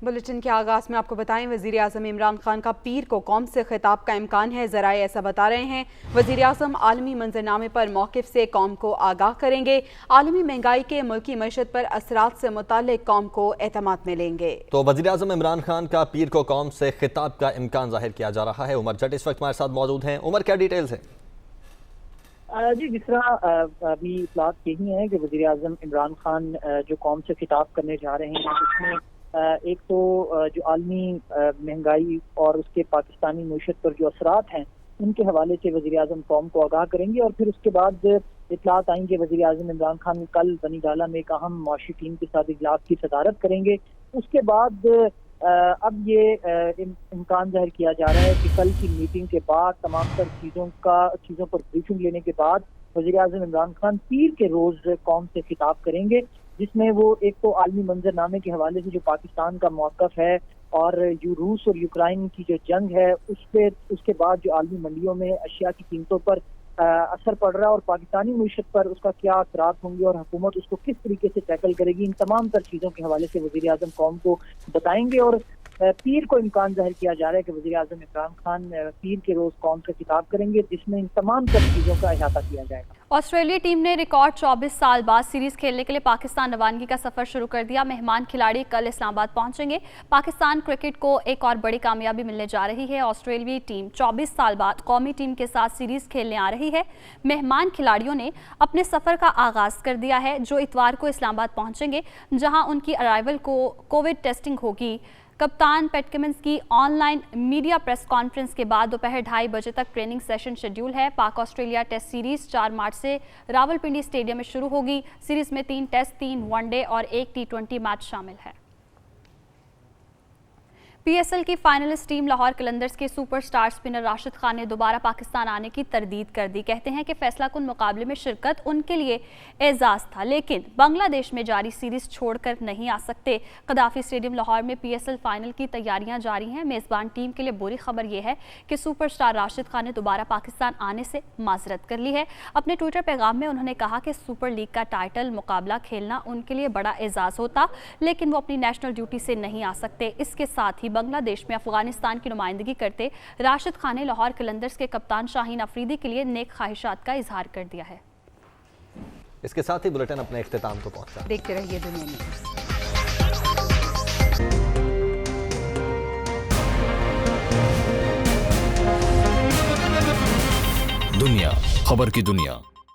Bulletin के आगाज में आपको बताएं, वजीर आज़म इमरान खान का पीर को कौम से खिताब का इम्कान है। ज़राए ऐसा बता रहे हैं। वजीर आज़म आलमी मंजरनामे पर मौक़िफ़ से कौम को आगाह करेंगे। आलमी महंगाई के मुल्की मईशत पर असरात से मुताल्लिक़ कौम को एतमाद में लेंगे। तो वजीर आज़म इमरान खान का पीर को कौम से खिताब का इम्कान जाहिर किया जा रहा है। उमर जट इस वक्त हमारे साथ मौजूद हैं। उमर, क्या डिटेल्स हैं? जी, जिस तरह अभी इतलात यही है कि वज़ीर आज़म इमरान खान जो कौम से खिताब करने जा रहे हैं, उसमें एक तो जो आलमी महंगाई और उसके पाकिस्तानी मईशत पर जो असरात हैं उनके हवाले से वज़ीर आज़म कौम को आगाह करेंगे। और फिर उसके बाद इतलात आएंगे वज़ीर आज़म इमरान खान कल बनी गाला में एक अहम मुआशी टीम के साथ इजलास की सदारत करेंगे। उसके बाद अब ये इम्कान जाहिर किया जा रहा है कि कल की मीटिंग के बाद तमाम तर चीज़ों पर ब्रीफिंग लेने के बाद वज़ीर आज़म इमरान खान पीर के रोज़ कौम से खिताब करेंगे, जिसमें वो एक तो आलमी मंजरनामे के हवाले से जो पाकिस्तान का मौक़िफ़ है और रूस और यूक्रेन की जो जंग है उसके बाद जो आलमी मंडियों में अशिया की कीमतों पर असर पड़ रहा है और पाकिस्तानी मईशत पर उसका क्या असरात होंगे और हुकूमत उसको किस तरीके से टैकल करेगी, इन तमाम तर चीज़ों के हवाले से वज़ीर आज़म कौम को बताएंगे। और पीर को इम्कान जाहिर किया जा रहा है कि वज़ीर आज़म इमरान खान पीर के रोज़ कौम से खिताब करेंगे, जिसमें इन तमाम तर चीज़ों का अहाता किया जाएगा। ऑस्ट्रेलिया टीम ने रिकॉर्ड 24 साल बाद सीरीज खेलने के लिए पाकिस्तान रवानगी का सफर शुरू कर दिया। मेहमान खिलाड़ी कल इस्लामाबाद पहुंचेंगे। पाकिस्तान क्रिकेट को एक और बड़ी कामयाबी मिलने जा रही है। ऑस्ट्रेलियाई टीम 24 साल बाद कौमी टीम के साथ सीरीज खेलने आ रही है। मेहमान खिलाड़ियों ने अपने सफर का आगाज कर दिया है, जो इतवार को इस्लामाबाद पहुंचेंगे, जहां उनकी अराइवल को कोविड टेस्टिंग होगी। कप्तान पैट कमिंस की ऑनलाइन मीडिया प्रेस कॉन्फ्रेंस के बाद दोपहर 2:30 बजे तक ट्रेनिंग सेशन शेड्यूल है। पाक ऑस्ट्रेलिया टेस्ट सीरीज 4 मार्च से रावलपिंडी स्टेडियम में शुरू होगी। सीरीज में 3 टेस्ट, 3 वनडे और 1 T20 मैच शामिल है। PSL की फाइनलिस्ट टीम लाहौर कलंदर्स के सुपरस्टार स्पिनर राशिद खान ने दोबारा पाकिस्तान आने की तरदीद कर दी। कहते हैं कि फैसला कुन मुकाबले में शिरकत उनके लिए एजाज था, लेकिन बांग्लादेश में जारी सीरीज छोड़कर नहीं आ सकते। कदाफी स्टेडियम लाहौर में PSL फाइनल की तैयारियां जारी हैं। मेजबान टीम के लिए बुरी खबर यह है कि सुपरस्टार राशिद खान ने दोबारा पाकिस्तान आने से माजरत कर ली है। अपने ट्विटर पैगाम में उन्होंने कहा कि सुपर लीग का टाइटल मुकाबला खेलना उनके लिए बड़ा एजाज होता, लेकिन वो अपनी नेशनल ड्यूटी से नहीं आ सकते। इसके साथ ही बांग्लादेश में अफगानिस्तान की नुमाइंदगी करते राशिद खान ने लाहौर कलंदर्स के कप्तान शाहीन अफरीदी के लिए नेक ख्वाहिशात का इजहार कर दिया है। इसके साथ ही बुलेटिन अपने इख्तिताम को पहुंचा। देखते रहिए दुनिया न्यूज़। दुनिया खबर की दुनिया।